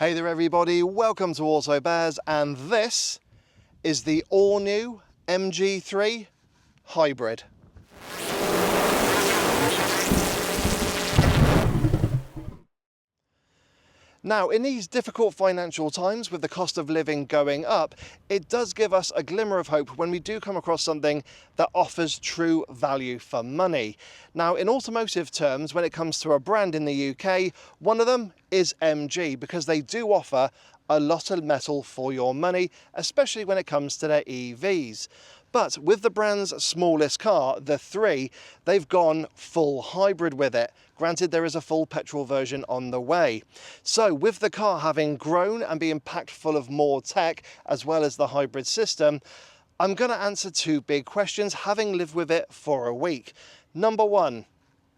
Hey there everybody, welcome to Auto Bears, and this is the all-new MG3 Hybrid. Now, in these difficult financial times with the cost of living going up, it does give us a glimmer of hope when we do come across something that offers true value for money. Now, in automotive terms, when it comes to a brand in the UK, one of them is MG, because they do offer a lot of metal for your money, especially when it comes to their EVs. But with the brand's smallest car, the 3, they've gone full hybrid with it. Granted, there is a full petrol version on the way. So with the car having grown and being packed full of more tech, as well as the hybrid system, I'm going to answer 2 big questions, having lived with it for a week. Number 1,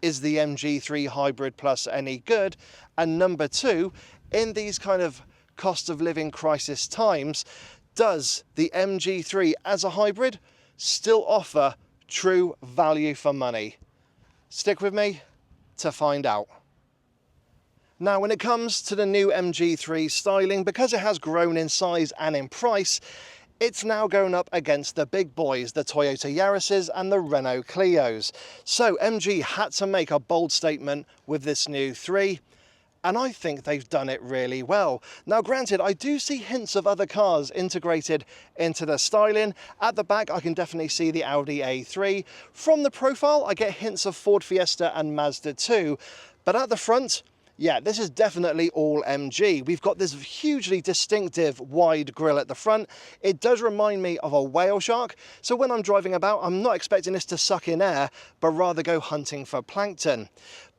is the MG3 Hybrid Plus any good? And number 2, in these kind of cost of living crisis times, does the MG3 as a hybrid still offer true value for money? Stick with me to find out. Now, when it comes to the new MG3 styling, because it has grown in size and in price, it's now going up against the big boys, the Toyota Yaris's and the Renault Clio's. So MG had to make a bold statement with this new 3. And I think they've done it really well. Now, granted, I do see hints of other cars integrated into the styling. At the back, I can definitely see the Audi A3. From the profile, I get hints of Ford Fiesta and Mazda 2. But at the front, yeah, this is definitely all MG. We've got this hugely distinctive wide grille at the front. It does remind me of a whale shark. So when I'm driving about, I'm not expecting this to suck in air, but rather go hunting for plankton.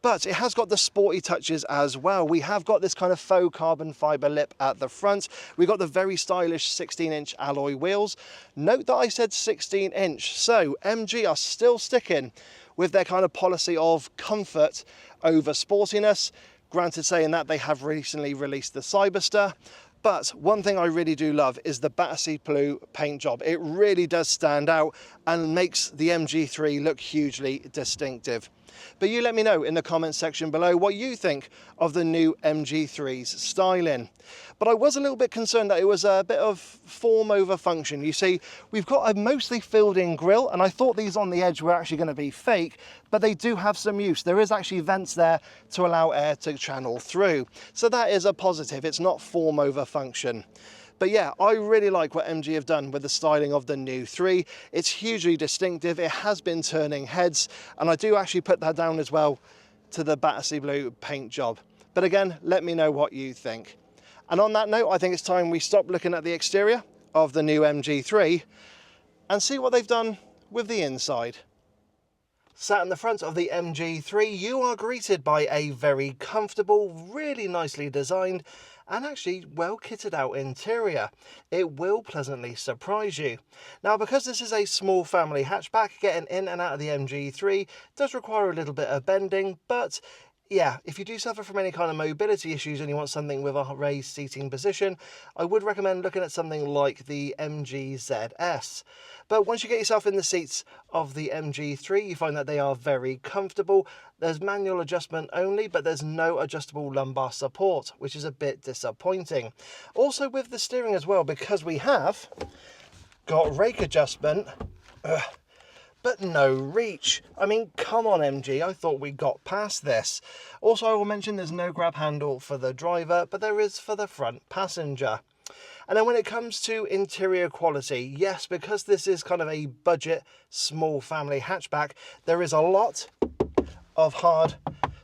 But it has got the sporty touches as well. We have got this kind of faux carbon fibre lip at the front. We've got the very stylish 16-inch alloy wheels. Note that I said 16-inch. So MG are still sticking with their kind of policy of comfort over sportiness. Granted, saying that, they have recently released the Cyberster. But one thing I really do love is the Battersea Blue paint job. It really does stand out and makes the MG3 look hugely distinctive. But you let me know in the comments section below what you think of the new MG3's styling. But I was a little bit concerned that it was a bit of form over function. You see, we've got a mostly filled in grille, and I thought these on the edge were actually going to be fake, but they do have some use. There is actually vents there to allow air to channel through. So that is a positive. It's not form over function. But yeah, I really like what MG have done with the styling of the new 3. It's hugely distinctive. It has been turning heads, and I do actually put that down as well to the Battersea Blue paint job. But again, let me know what you think. And on that note, I think it's time we stop looking at the exterior of the new MG3 and see what they've done with the inside. Sat in the front of the MG3, you are greeted by a very comfortable, really nicely designed and actually well kitted out interior. It will pleasantly surprise you. Now, because this is a small family hatchback, getting in and out of the MG3 does require a little bit of bending, but yeah, if you do suffer from any kind of mobility issues and you want something with a raised seating position, I would recommend looking at something like the MG ZS. But once you get yourself in the seats of the MG3, you find that they are very comfortable. There's manual adjustment only, but there's no adjustable lumbar support, which is a bit disappointing. Also with the steering as well, because we have got rake adjustment, but no reach. I mean, come on MG, I thought we got past this. Also, I will mention there's no grab handle for the driver, but there is for the front passenger. And then when it comes to interior quality, yes, because this is kind of a budget small family hatchback, there is a lot of hard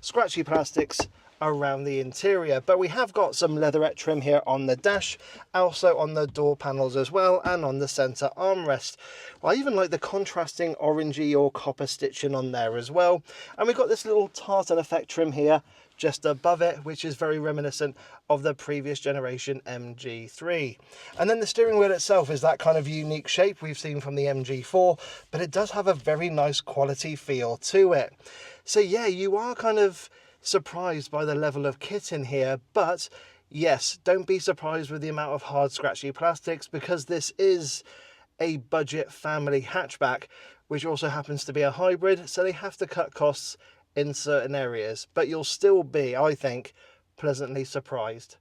scratchy plastics around the interior, but we have got some leatherette trim here on the dash, also on the door panels as well, and on the center armrest. I even like the contrasting orangey or copper stitching on there as well. And we've got this little tartan effect trim here just above it, which is very reminiscent of the previous generation MG3. And then the steering wheel itself is that kind of unique shape we've seen from the MG4, but it does have a very nice quality feel to it. So yeah, you are kind of surprised by the level of kit in here, but yes, don't be surprised with the amount of hard scratchy plastics, because this is a budget family hatchback, which also happens to be a hybrid, so they have to cut costs in certain areas, but you'll still be, I think, pleasantly surprised.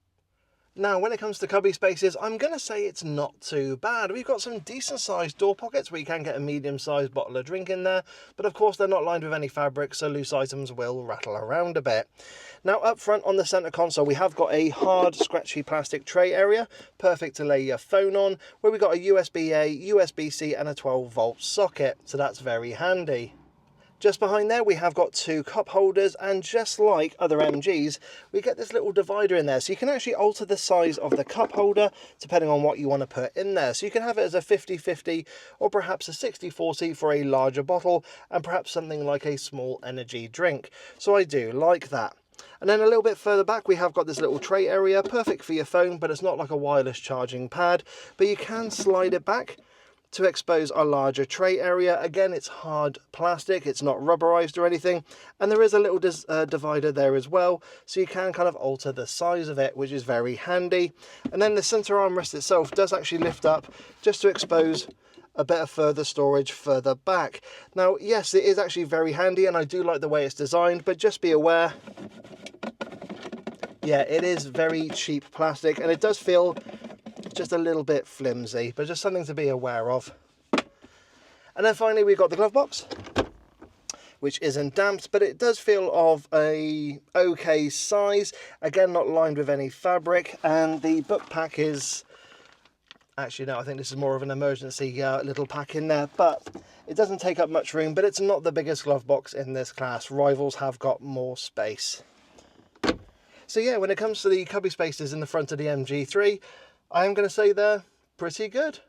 Now, when it comes to cubby spaces, I'm going to say it's not too bad. We've got some decent sized door pockets where you can get a medium sized bottle of drink in there, but of course they're not lined with any fabric, so loose items will rattle around a bit. Now, up front on the center console, we have got a hard, scratchy plastic tray area, perfect to lay your phone on, where we've got a USB-A, USB-C and a 12-volt socket, so that's very handy. Just behind there we have got two cup holders, and just like other MGs we get this little divider in there, so you can actually alter the size of the cup holder depending on what you want to put in there. So you can have it as a 50-50 or perhaps a 60-40 for a larger bottle, and perhaps something like a small energy drink. So I do like that. And then a little bit further back we have got this little tray area, perfect for your phone, but it's not like a wireless charging pad, but you can slide it back to expose a larger tray area. Again, it's hard plastic, it's not rubberized or anything, and there is a little divider there as well, so you can kind of alter the size of it, which is very handy. And then the center armrest itself does actually lift up just to expose a bit of further storage further back. Now, yes, it is actually very handy, and I do like the way it's designed, but just be aware, yeah, it is very cheap plastic, and it does feel just a little bit flimsy, but just something to be aware of. And then finally we've got the glove box, which isn't damped, but it does feel of a okay size. Again, not lined with any fabric, and the book pack is, actually no, I think this is more of an emergency little pack in there, but it doesn't take up much room, but it's not the biggest glove box in this class. Rivals have got more space. So yeah, when it comes to the cubby spaces in the front of the MG3, I am going to say they're pretty good.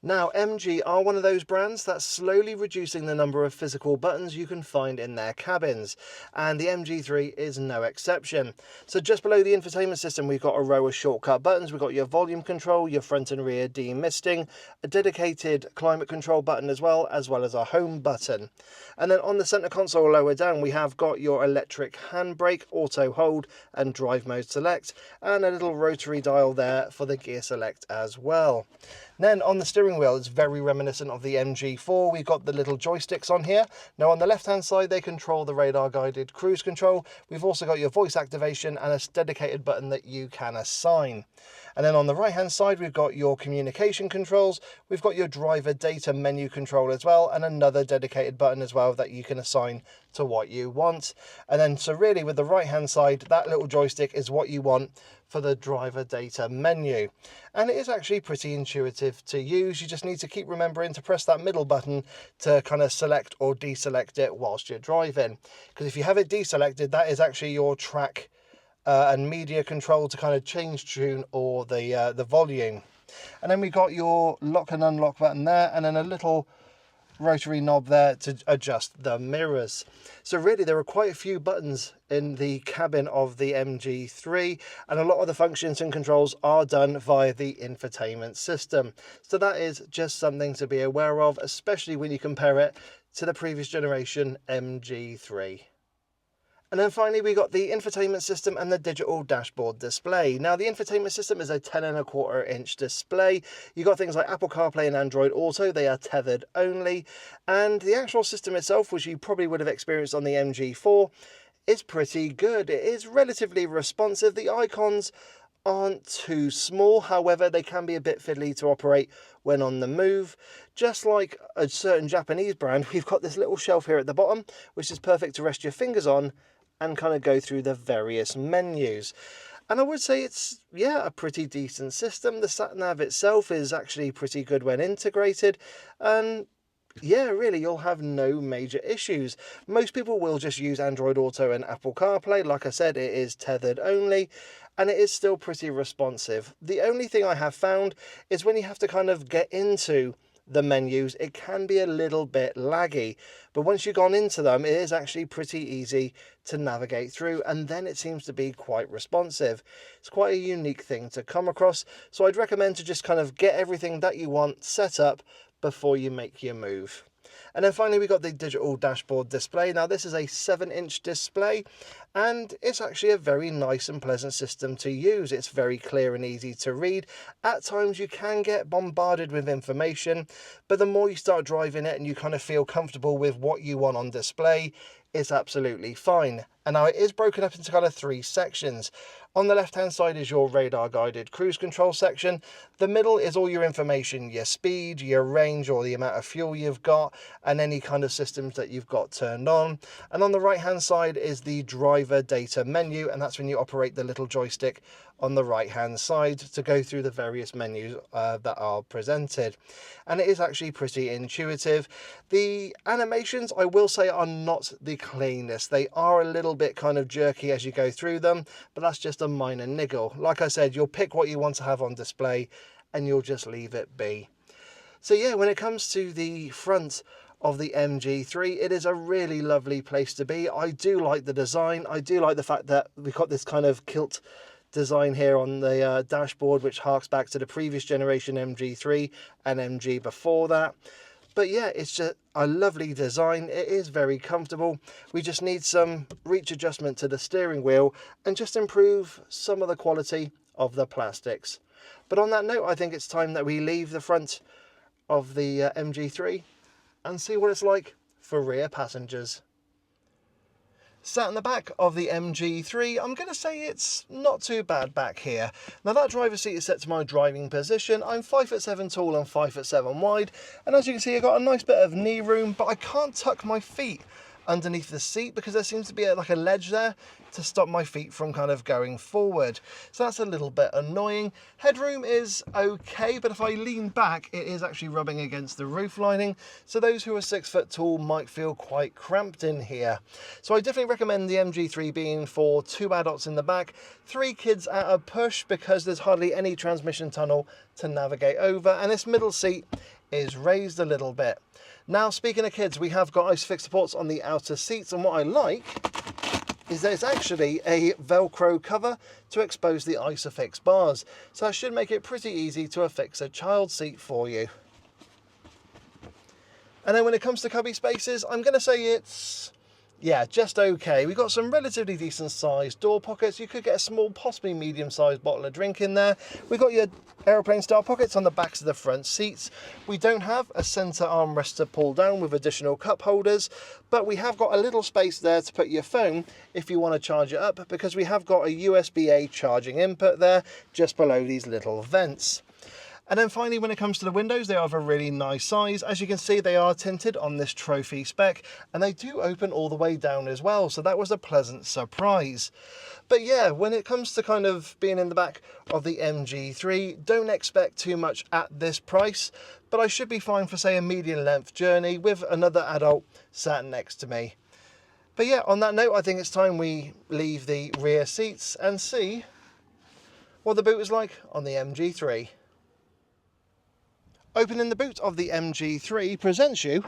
Now, MG are one of those brands that's slowly reducing the number of physical buttons you can find in their cabins, and the MG3 is no exception. So just below the infotainment system we've got a row of shortcut buttons. We've got your volume control, your front and rear demisting, a dedicated climate control button as well as a home button. And then on the center console lower down we have got your electric handbrake, auto hold and drive mode select, and a little rotary dial there for the gear select as well. Then on the steering wheel, it's very reminiscent of the MG4. We've got the little joysticks on here. Now on the left hand side they control the radar guided cruise control. We've also got your voice activation and a dedicated button that you can assign. And then on the right hand side we've got your communication controls. We've got your driver data menu control as well, and another dedicated button as well that you can assign to what you want. And then so really with the right hand side, that little joystick is what you want for the driver data menu, and it is actually pretty intuitive to use. You just need to keep remembering to press that middle button to kind of select or deselect it whilst you're driving, because if you have it deselected, that is actually your track and media control to kind of change tune or the volume. And then we got your lock and unlock button there, and then a little rotary knob there to adjust the mirrors. So really there are quite a few buttons in the cabin of the MG3, and a lot of the functions and controls are done via the infotainment system. So that is just something to be aware of, especially when you compare it to the previous generation MG3. And then finally we got the infotainment system and the digital dashboard display. Now the infotainment system is a 10.25 inch display. You got things like Apple CarPlay and Android Auto, they are tethered only. And the actual system itself, which you probably would have experienced on the MG4, is pretty good. It is relatively responsive. The icons aren't too small, however they can be a bit fiddly to operate when on the move. Just like a certain Japanese brand, we've got this little shelf here at the bottom, which is perfect to rest your fingers on and kind of go through the various menus. And I would say it's, yeah, a pretty decent system. The sat-nav itself is actually pretty good when integrated, and yeah, really, you'll have no major issues. Most people will just use Android Auto and Apple CarPlay. Like I said, it is tethered only, and it is still pretty responsive. The only thing I have found is when you have to kind of get into the menus, it can be a little bit laggy, but once you've gone into them, it is actually pretty easy to navigate through, and then it seems to be quite responsive. It's quite a unique thing to come across, so I'd recommend to just kind of get everything that you want set up before you make your move. And then finally we got the digital dashboard display. Now this is a 7-inch display, and it's actually a very nice and pleasant system to use. It's very clear and easy to read. At times you can get bombarded with information, but the more you start driving it and you kind of feel comfortable with what you want on display, it's absolutely fine. And now it is broken up into kind of 3 sections. On the left hand side is your radar guided cruise control section. The middle is all your information, your speed, your range, or the amount of fuel you've got, and any kind of systems that you've got turned on. And on the right hand side is the driver data menu, and that's when you operate the little joystick on the right hand side to go through the various menus that are presented. And it is actually pretty intuitive. The animations, I will say, are not the cleanest. They are a little bit kind of jerky as you go through them, but that's just a minor niggle. Like I said, you'll pick what you want to have on display and you'll just leave it be. So yeah, when it comes to the front of the MG3, it is a really lovely place to be. I do like the design. I do like the fact that we've got this kind of kilt design here on the dashboard, which harks back to the previous generation MG3 and MG before that. But yeah, it's just a lovely design. It is very comfortable. We just need some reach adjustment to the steering wheel and just improve some of the quality of the plastics. But on that note, I think it's time that we leave the front of the MG3 and see what it's like for rear passengers. Sat in the back of the MG3, I'm going to say it's not too bad back here. Now that driver's seat is set to my driving position. I'm 5'7" tall and 5'7" wide, and as you can see, I've got a nice bit of knee room, but I can't tuck my feet underneath the seat because there seems to be like a ledge there to stop my feet from kind of going forward. So that's a little bit annoying. Headroom is okay, but if I lean back, it is actually rubbing against the roof lining. So those who are 6 foot tall might feel quite cramped in here. So I definitely recommend the MG3 being for 2 adults in the back, 3 kids at a push, because there's hardly any transmission tunnel to navigate over. And this middle seat is raised a little bit. Now, speaking of kids, we have got ISOFIX supports on the outer seats, and what I like is there's actually a Velcro cover to expose the ISOFIX bars. So that should make it pretty easy to affix a child seat for you. And then when it comes to cubby spaces, I'm going to say it's, yeah, just okay. We've got some relatively decent sized door pockets. You could get a small, possibly medium sized bottle of drink in there. We've got your aeroplane style pockets on the backs of the front seats. We don't have a center armrest to pull down with additional cup holders, but we have got a little space there to put your phone if you want to charge it up, because we have got a USB-A charging input there just below these little vents. And then finally, when it comes to the windows, they are of a really nice size. As you can see, they are tinted on this trophy spec, and they do open all the way down as well. So that was a pleasant surprise. But yeah, when it comes to kind of being in the back of the MG3, don't expect too much at this price, but I should be fine for, say, a medium length journey with another adult sat next to me. But yeah, on that note, I think it's time we leave the rear seats and see what the boot is like on the MG3. Opening the boot of the MG3 presents you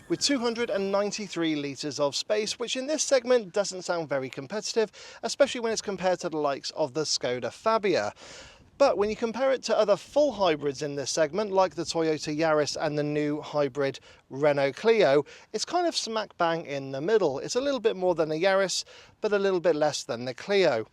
with 293 litres of space, which in this segment doesn't sound very competitive, especially when it's compared to the likes of the Skoda Fabia. But when you compare it to other full hybrids in this segment, like the Toyota Yaris and the new hybrid Renault Clio, it's kind of smack bang in the middle. It's a little bit more than the Yaris, but a little bit less than the Clio.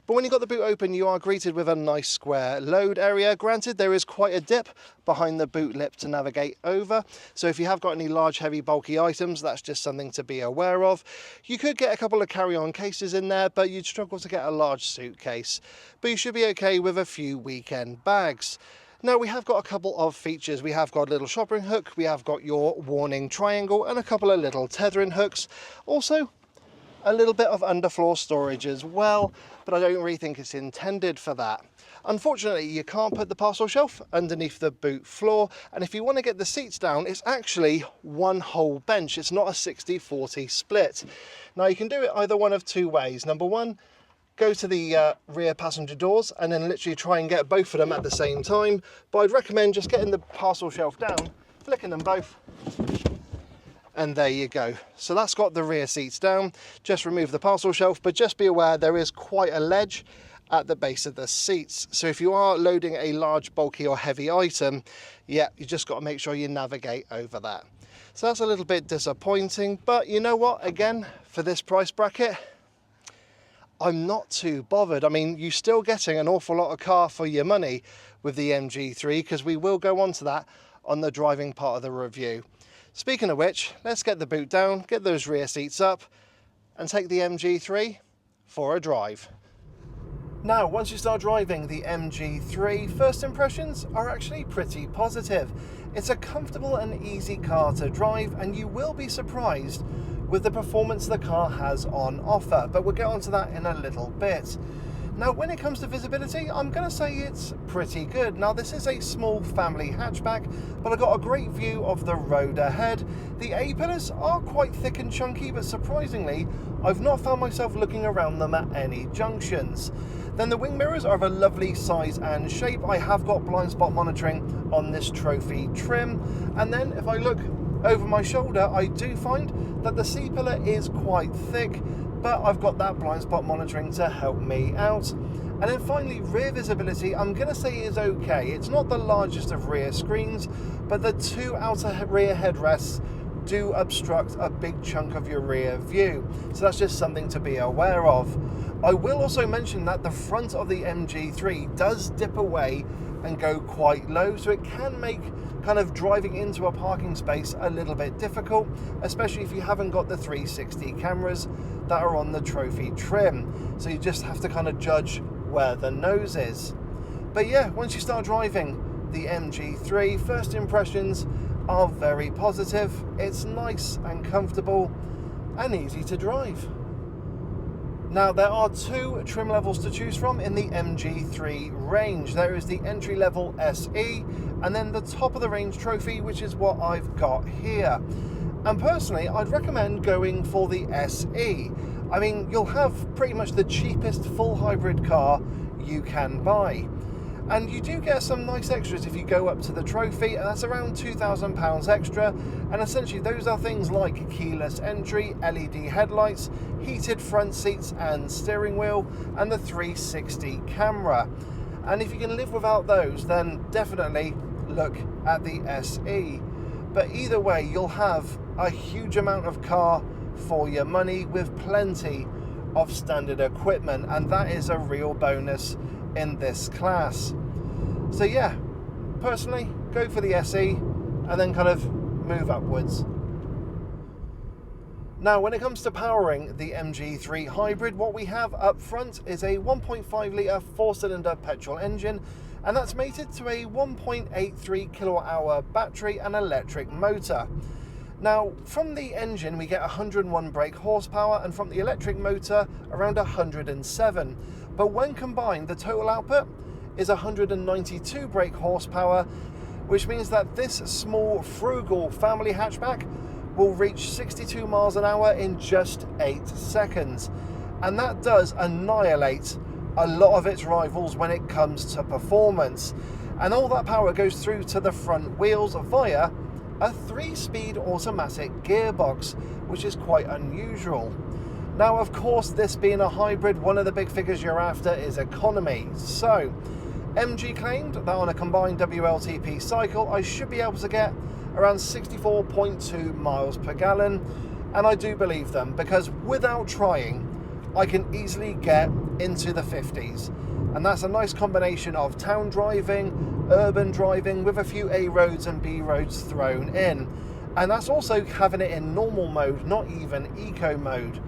But when you've got the boot open, you are greeted with a nice square load area. Granted, there is quite a dip behind the boot lip to navigate over, so if you have got any large, heavy, bulky items, that's just something to be aware of. You could get a couple of carry-on cases in there, but you'd struggle to get a large suitcase. But you should be okay with a few weekend bags. Now, we have got a couple of features. We have got a little shopping hook, we have got your warning triangle, and a couple of little tethering hooks. Also, a little bit of underfloor storage as well, but I don't really think it's intended for that. Unfortunately, you can't put the parcel shelf underneath the boot floor, and if you want to get the seats down, it's actually one whole bench. It's not a 60-40 split. Now, you can do it either one of 2 ways. Number one, go to the rear passenger doors and then literally try and get both of them at the same time. But I'd recommend just getting the parcel shelf down, flicking them both, and there you go. So that's got the rear seats down. Just remove the parcel shelf, but just be aware there is quite a ledge at the base of the seats. So if you are loading a large, bulky or heavy item, yeah, you just got to make sure you navigate over that. So that's a little bit disappointing, but you know what? Again, for this price bracket, I'm not too bothered. I mean, you're still getting an awful lot of car for your money with the MG3, because we will go on to that on the driving part of the review. Speaking of which, let's get the boot down, get those rear seats up, and take the MG3 for a drive. Now, once you start driving the MG3, first impressions are actually pretty positive. It's a comfortable and easy car to drive, and you will be surprised with the performance the car has on offer, but we'll get onto that in a little bit. Now, when it comes to visibility, I'm going to say it's pretty good. Now, this is a small family hatchback, but I got a great view of the road ahead. The A-pillars are quite thick and chunky, but surprisingly, I've not found myself looking around them at any junctions. Then the wing mirrors are of a lovely size and shape. I have got blind spot monitoring on this trophy trim. And then if I look over my shoulder, I do find that the C-pillar is quite thick, but I've got that blind spot monitoring to help me out. And then finally, rear visibility, I'm going to say is okay. It's not the largest of rear screens, but the two outer rear headrests do obstruct a big chunk of your rear view. So that's just something to be aware of. I will also mention that the front of the MG3 does dip away and go quite low, so it can make kind of driving into a parking space a little bit difficult, especially if you haven't got the 360 cameras that are on the trophy trim. So you just have to kind of judge where the nose is. But yeah, once you start driving the MG3, first impressions are very positive. It's nice and comfortable and easy to drive. Now, there are two trim levels to choose from in the MG3 range. There is the entry-level SE, and then the top of the range trophy, which is what I've got here. And personally, I'd recommend going for the SE. I mean, you'll have pretty much the cheapest full hybrid car you can buy. And you do get some nice extras if you go up to the trophy, and that's around £2,000 extra. And essentially those are things like keyless entry, LED headlights, heated front seats and steering wheel, and the 360 camera. And if you can live without those, then definitely look at the SE. But either way, you'll have a huge amount of car for your money with plenty of standard equipment, and that is a real bonus in this class. So yeah, personally, go for the SE and then kind of move upwards. Now, when it comes to powering the MG3 Hybrid, what we have up front is a 1.5 litre 4-cylinder petrol engine, and that's mated to a 1.83 kilowatt-hour battery and electric motor. Now, from the engine we get 101 brake horsepower, and from the electric motor around 107. But when combined, the total output is 192 brake horsepower, which means that this small frugal family hatchback will reach 62 miles an hour in just 8 seconds. And that does annihilate a lot of its rivals when it comes to performance. And all that power goes through to the front wheels via a 3-speed automatic gearbox, which is quite unusual. Now, of course, this being a hybrid, one of the big figures you're after is economy. So, MG claimed that on a combined WLTP cycle, I should be able to get around 64.2 miles per gallon. And I do believe them, because without trying, I can easily get into the 50s. And that's a nice combination of town driving, urban driving, with a few A roads and B roads thrown in. And that's also having it in normal mode, not even eco mode.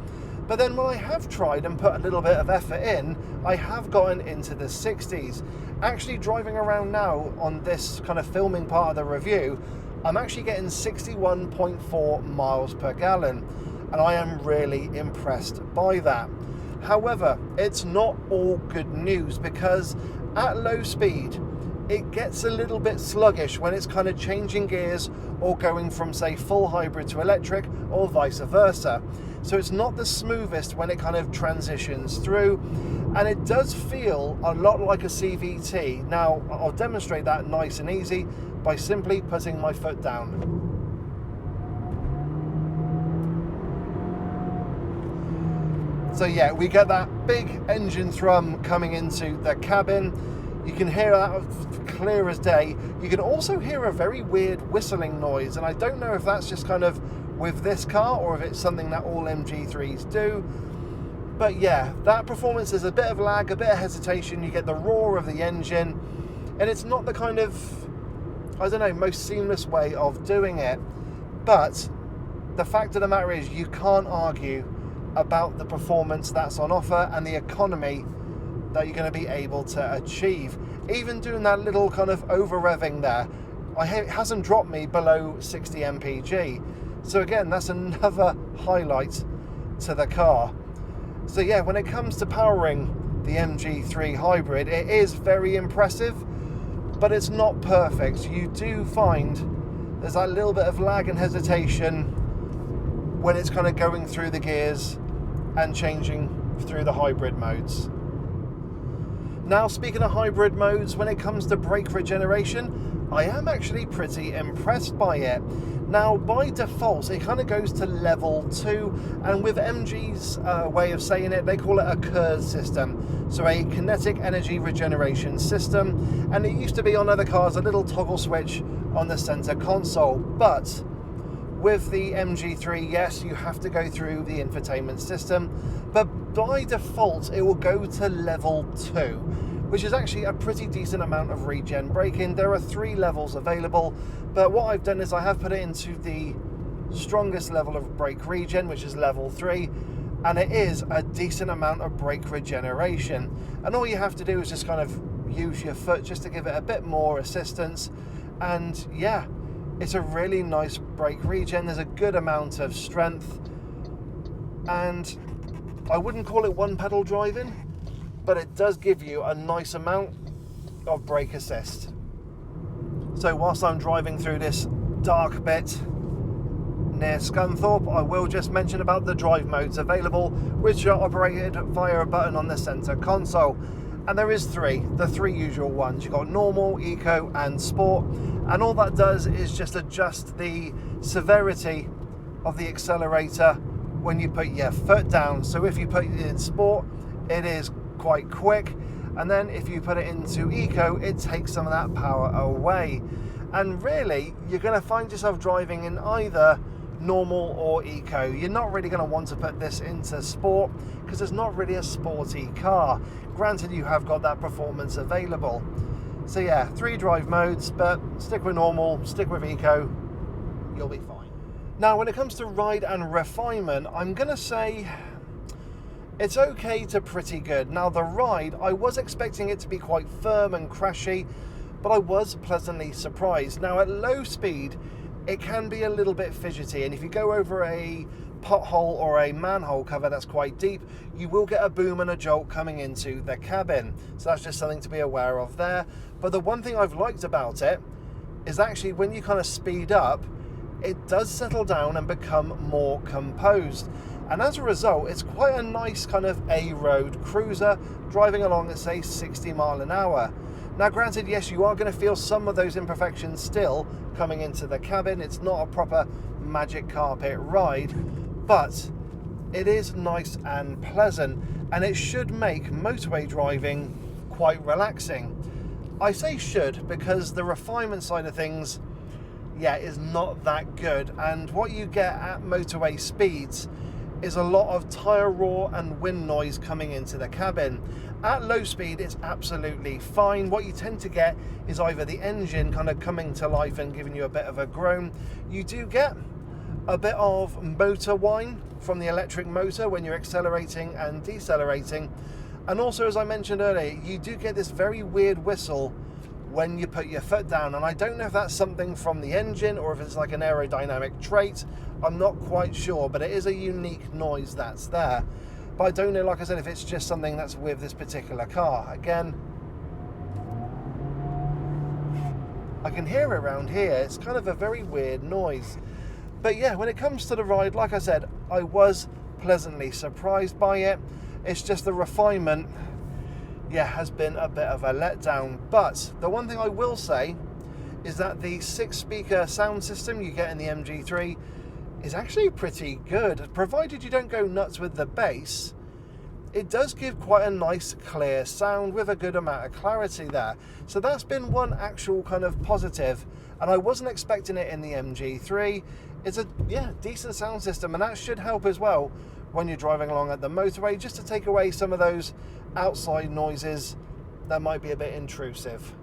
But then when I have tried and put a little bit of effort in, I have gotten into the 60s. Actually driving around now on this kind of filming part of the review, I'm actually getting 61.4 miles per gallon. And I am really impressed by that. However, it's not all good news, because at low speed, it gets a little bit sluggish when it's kind of changing gears or going from, say, full hybrid to electric, or vice versa. So it's not the smoothest when it kind of transitions through, and it does feel a lot like a CVT. Now, I'll demonstrate that nice and easy by simply putting my foot down. So yeah, we get that big engine thrum coming into the cabin. You can hear that clear as day. You can also hear a very weird whistling noise, and I don't know if that's just kind of with this car or if it's something that all MG3s do. But yeah, that performance is a bit of lag, a bit of hesitation. You get the roar of the engine, and it's not the kind of, I don't know, most seamless way of doing it. But the fact of the matter is, you can't argue about the performance that's on offer and the economy that you're going to be able to achieve. Even doing that little kind of over revving there, it hasn't dropped me below 60 mpg. So again, that's another highlight to the car. So yeah, when it comes to powering the MG3 Hybrid, it is very impressive, but it's not perfect. You do find there's that little bit of lag and hesitation when it's kind of going through the gears and changing through the hybrid modes. Now, speaking of hybrid modes, when it comes to brake regeneration, I am actually pretty impressed by it. Now, by default, it kind of goes to level 2, and with MG's way of saying it, they call it a KERS system, so a kinetic energy regeneration system, and it used to be on other cars a little toggle switch on the center console, but with the MG3, yes, you have to go through the infotainment system, but by default, it will go to level 2, which is actually a pretty decent amount of regen braking. There are 3 levels available, but what I've done is I have put it into the strongest level of brake regen, which is level 3, and it is a decent amount of brake regeneration. And all you have to do is just kind of use your foot just to give it a bit more assistance, and yeah, it's a really nice brake regen. There's a good amount of strength, and I wouldn't call it one pedal driving, but it does give you a nice amount of brake assist. So whilst I'm driving through this dark bit near Scunthorpe, I will just mention about the drive modes available, which are operated via a button on the center console. And there is 3, the 3 usual ones. You've got normal, eco and sport, and all that does is just adjust the severity of the accelerator when you put your foot down. So if you put it in sport, it is quite quick, and then if you put it into eco, it takes some of that power away. And really, you're going to find yourself driving in either normal or eco. You're not really going to want to put this into sport because it's not really a sporty car. Granted, you have got that performance available. So yeah, 3 drive modes, but stick with normal, stick with eco, you'll be fine. Now, when it comes to ride and refinement, I'm going to say it's okay to pretty good. Now, the ride, I was expecting it to be quite firm and crashy, but I was pleasantly surprised. Now, at low speed, it can be a little bit fidgety, and if you go over a pothole or a manhole cover that's quite deep, you will get a boom and a jolt coming into the cabin. So that's just something to be aware of there. But the one thing I've liked about it is actually when you kind of speed up, it does settle down and become more composed. And as a result, it's quite a nice kind of A-road cruiser driving along at, say, 60 mile an hour. Now, granted, yes, you are going to feel some of those imperfections still coming into the cabin. It's not a proper magic carpet ride, but it is nice and pleasant, and it should make motorway driving quite relaxing. I say should because the refinement side of things, yeah, is not that good, and what you get at motorway speeds is a lot of tyre roar and wind noise coming into the cabin. At low speed, it's absolutely fine. What you tend to get is either the engine kind of coming to life and giving you a bit of a groan. You do get a bit of motor whine from the electric motor when you're accelerating and decelerating. And also, as I mentioned earlier, you do get this very weird whistle when you put your foot down. And I don't know if that's something from the engine or if it's like an aerodynamic trait. I'm not quite sure, but it is a unique noise that's there. But I don't know, like I said, if it's just something that's with this particular car. Again, I can hear it around here. It's kind of a very weird noise. But yeah, when it comes to the ride, like I said, I was pleasantly surprised by it. It's just the refinement, yeah, has been a bit of a letdown. But the one thing I will say is that the 6-speaker sound system you get in the MG3 is actually pretty good. Provided you don't go nuts with the bass, it does give quite a nice clear sound with a good amount of clarity there. So that's been one actual kind of positive, and I wasn't expecting it in the MG3. It's a decent sound system, and that should help as well when you're driving along at the motorway, just to take away some of those outside noises that might be a bit intrusive.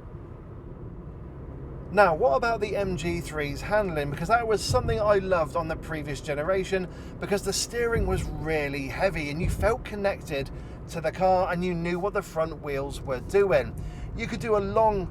Now, what about the MG3's handling? Because that was something I loved on the previous generation, because the steering was really heavy and you felt connected to the car and you knew what the front wheels were doing. You could do a long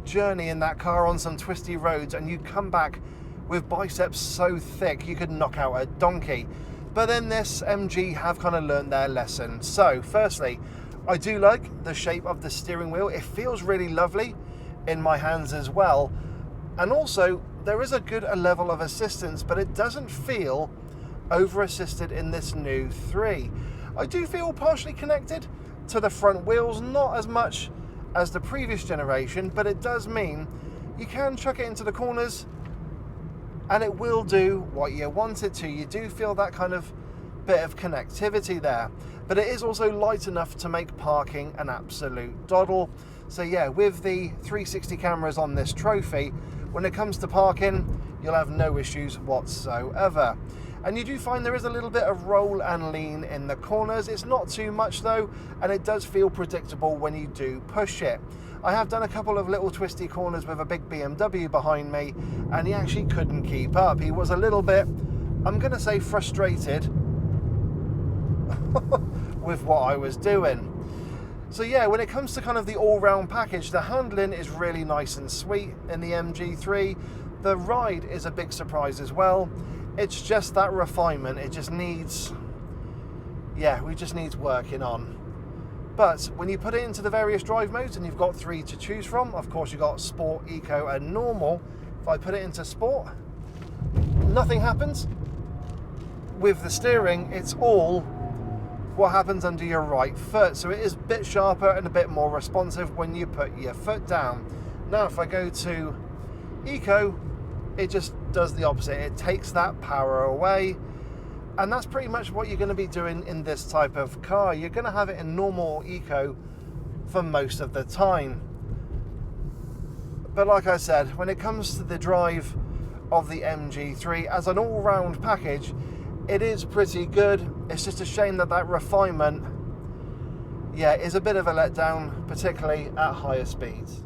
journey in that car on some twisty roads and you'd come back with biceps so thick you could knock out a donkey. But then this MG have kind of learned their lesson. So firstly, I do like the shape of the steering wheel. It feels really lovely in my hands as well. And also there is a good level of assistance, but it doesn't feel over assisted in this new 3. I do feel partially connected to the front wheels, not as much as the previous generation, but it does mean you can chuck it into the corners and it will do what you want it to. You do feel that kind of bit of connectivity there, but it is also light enough to make parking an absolute doddle. So yeah, with the 360 cameras on this trophy, when it comes to parking, you'll have no issues whatsoever. And you do find there is a little bit of roll and lean in the corners. It's not too much though, and it does feel predictable when you do push it. I have done a couple of little twisty corners with a big BMW behind me, and he actually couldn't keep up. He was a little bit, I'm going to say, frustrated with what I was doing. So yeah, when it comes to kind of the all-round package, the handling is really nice and sweet in the MG3. The ride is a big surprise as well. It's just that refinement. It just needs, we just needs working on. But when you put it into the various drive modes, and you've got 3 to choose from, of course you've got Sport, Eco and Normal. If I put it into Sport, nothing happens. With the steering, it's all what happens under your right foot. So it is a bit sharper and a bit more responsive when you put your foot down. Now if I go to Eco, it just does the opposite. It takes that power away, and that's pretty much what you're going to be doing in this type of car. You're going to have it in Normal or Eco for most of the time. But like I said, when it comes to the drive of the MG3 as an all-round package, it is pretty good. It's just a shame that that refinement, is a bit of a letdown, particularly at higher speeds.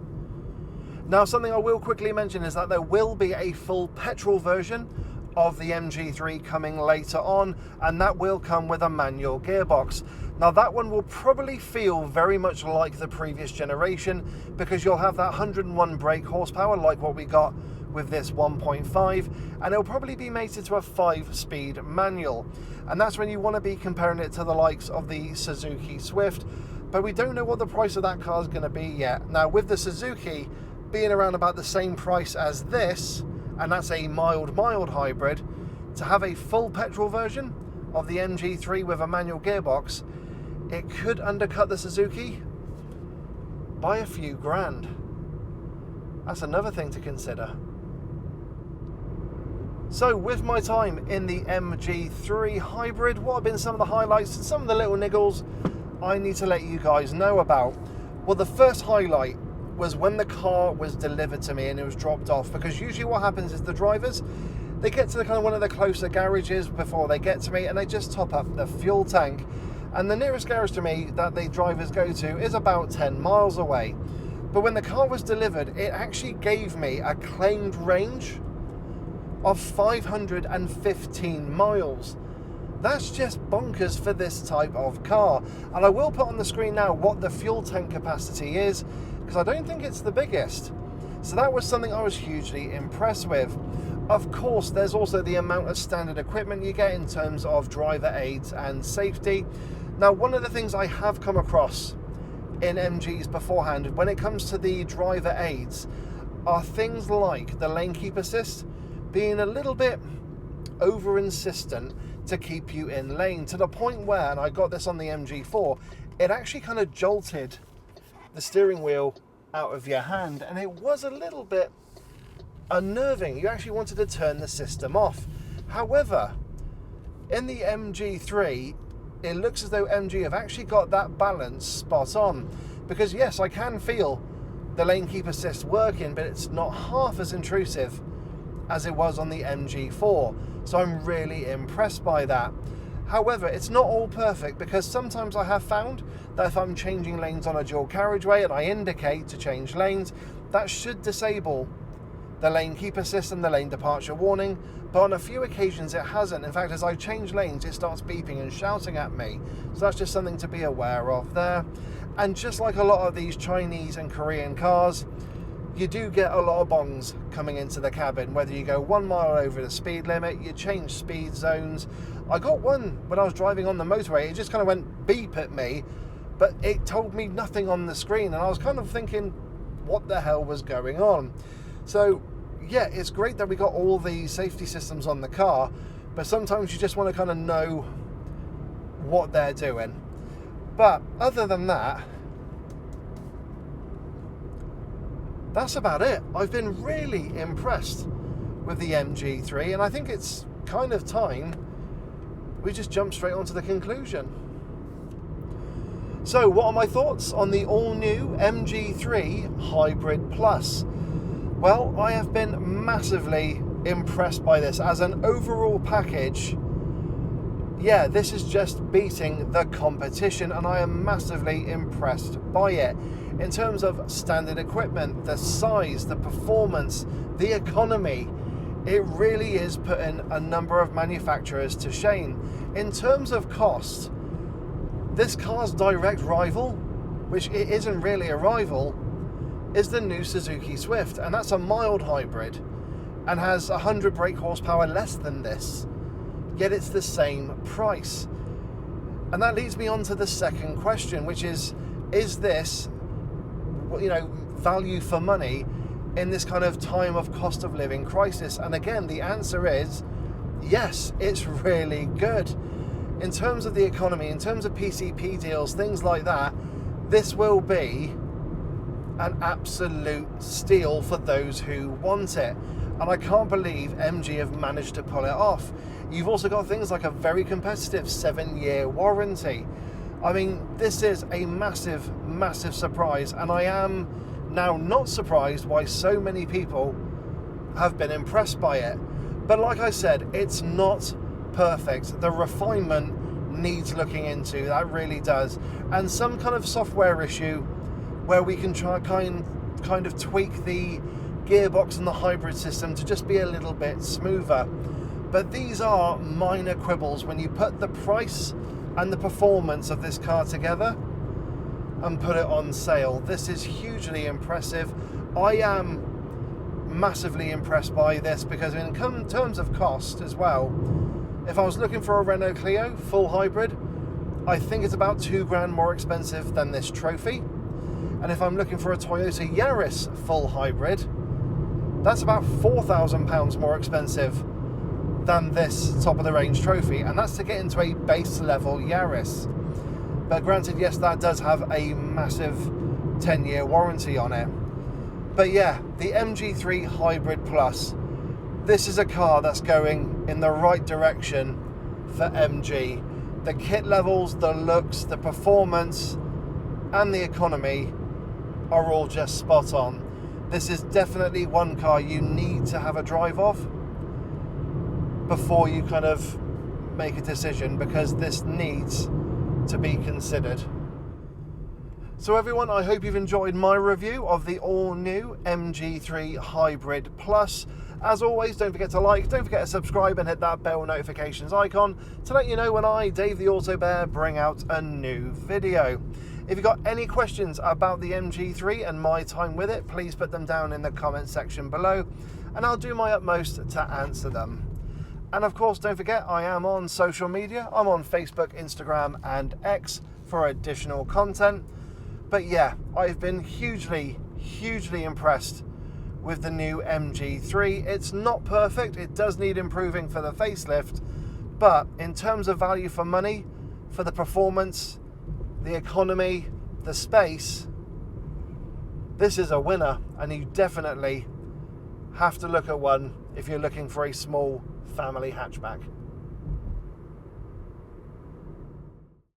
Now, something I will quickly mention is that there will be a full petrol version of the MG3 coming later on, and that will come with a manual gearbox. Now, that one will probably feel very much like the previous generation because you'll have that 101 brake horsepower like what we got with this 1.5, and it'll probably be mated to a 5-speed manual. And that's when you want to be comparing it to the likes of the Suzuki Swift, but we don't know what the price of that car is going to be yet. Now, with the Suzuki being around about the same price as this, and that's a mild hybrid, to have a full petrol version of the MG3 with a manual gearbox, it could undercut the Suzuki by a few grand. That's another thing to consider. So with my time in the MG3 Hybrid, what have been some of the highlights and some of the little niggles I need to let you guys know about? Well, the first highlight was when the car was delivered to me and it was dropped off, because usually what happens is the drivers, they get to the kind of one of the closer garages before they get to me, and they just top up the fuel tank, and the nearest garage to me that the drivers go to is about 10 miles away. But when the car was delivered, it actually gave me a claimed range of 515 miles. That's just bonkers for this type of car. And I will put on the screen now what the fuel tank capacity is, because I don't think it's the biggest. So that was something I was hugely impressed with. Of course, there's also the amount of standard equipment you get in terms of driver aids and safety. Now, one of the things I have come across in MGs beforehand when it comes to the driver aids are things like the lane keep assist being a little bit over insistent to keep you in lane, to the point where, and I got this on the MG4, it actually kind of jolted the steering wheel out of your hand, and it was a little bit unnerving. You actually wanted to turn the system off. However, in the MG3, it looks as though MG have actually got that balance spot on, because yes, I can feel the lane keep assist working, but it's not half as intrusive as it was on the MG4. So I'm really impressed by that. However, it's not all perfect, because sometimes I have found that if I'm changing lanes on a dual carriageway and I indicate to change lanes, that should disable the lane keep assist and the lane departure warning, but on a few occasions it hasn't. In fact, as I change lanes, it starts beeping and shouting at me. So that's just something to be aware of there. And just like a lot of these Chinese and Korean cars, you do get a lot of bongs coming into the cabin, whether you go 1 mile over the speed limit, you change speed zones. I got one when I was driving on the motorway, it just kind of went beep at me, but it told me nothing on the screen, and I was kind of thinking, what the hell was going on? So yeah, it's great that we got all the safety systems on the car, but sometimes you just want to kind of know what they're doing. But other than that, that's about it. I've been really impressed with the MG3, and I think it's kind of time we just jump straight onto the conclusion. So what are my thoughts on the all-new MG3 Hybrid Plus? Well, I have been massively impressed by this as an overall package. Yeah, this is just beating the competition, and I am massively impressed by it. In terms of standard equipment, the size, the performance, the economy, it really is putting a number of manufacturers to shame. In terms of cost, this car's direct rival, which it isn't really a rival, is the new Suzuki Swift, and that's a mild hybrid and has 100 brake horsepower less than this, yet it's the same price. And that leads me on to the second question, which is this, you know, value for money in this kind of time of cost of living crisis? And again, the answer is yes, it's really good. In terms of the economy, in terms of PCP deals, things like that, this will be an absolute steal for those who want it. And I can't believe MG have managed to pull it off. You've also got things like a very competitive 7-year warranty. I mean, this is a massive, massive surprise, and I am now not surprised why so many people have been impressed by it. But like I said, it's not perfect. The refinement needs looking into, that really does. And some kind of software issue where we can try kind of tweak the gearbox and the hybrid system to just be a little bit smoother. But these are minor quibbles when you put the price and the performance of this car together and put it on sale. This is hugely impressive. I am massively impressed by this because in terms of cost as well, if I was looking for a Renault Clio full hybrid, I think it's about £2 more expensive than this Trophy. And if I'm looking for a Toyota Yaris full hybrid, that's about £4,000 more expensive than this top of the range Trophy, and that's to get into a base level Yaris. But granted, yes, that does have a massive 10-year warranty on it. But yeah, the MG3 Hybrid Plus, this is a car that's going in the right direction for MG. The kit levels, the looks, the performance, and the economy are all just spot on. This is definitely one car you need to have a drive of before you kind of make a decision, because this needs to be considered. So everyone, I hope you've enjoyed my review of the all-new MG3 Hybrid Plus. As always, don't forget to like, don't forget to subscribe and hit that bell notifications icon to let you know when I, Dave the Auto Bear, bring out a new video. If you've got any questions about the MG3 and my time with it, please put them down in the comment section below and I'll do my utmost to answer them. And of course, don't forget, I am on social media. I'm on Facebook, Instagram and X for additional content. But yeah, I've been hugely, hugely impressed with the new MG3. It's not perfect, it does need improving for the facelift, but in terms of value for money, for the performance, the economy, the space, this is a winner, and you definitely have to look at one if you're looking for a small family hatchback.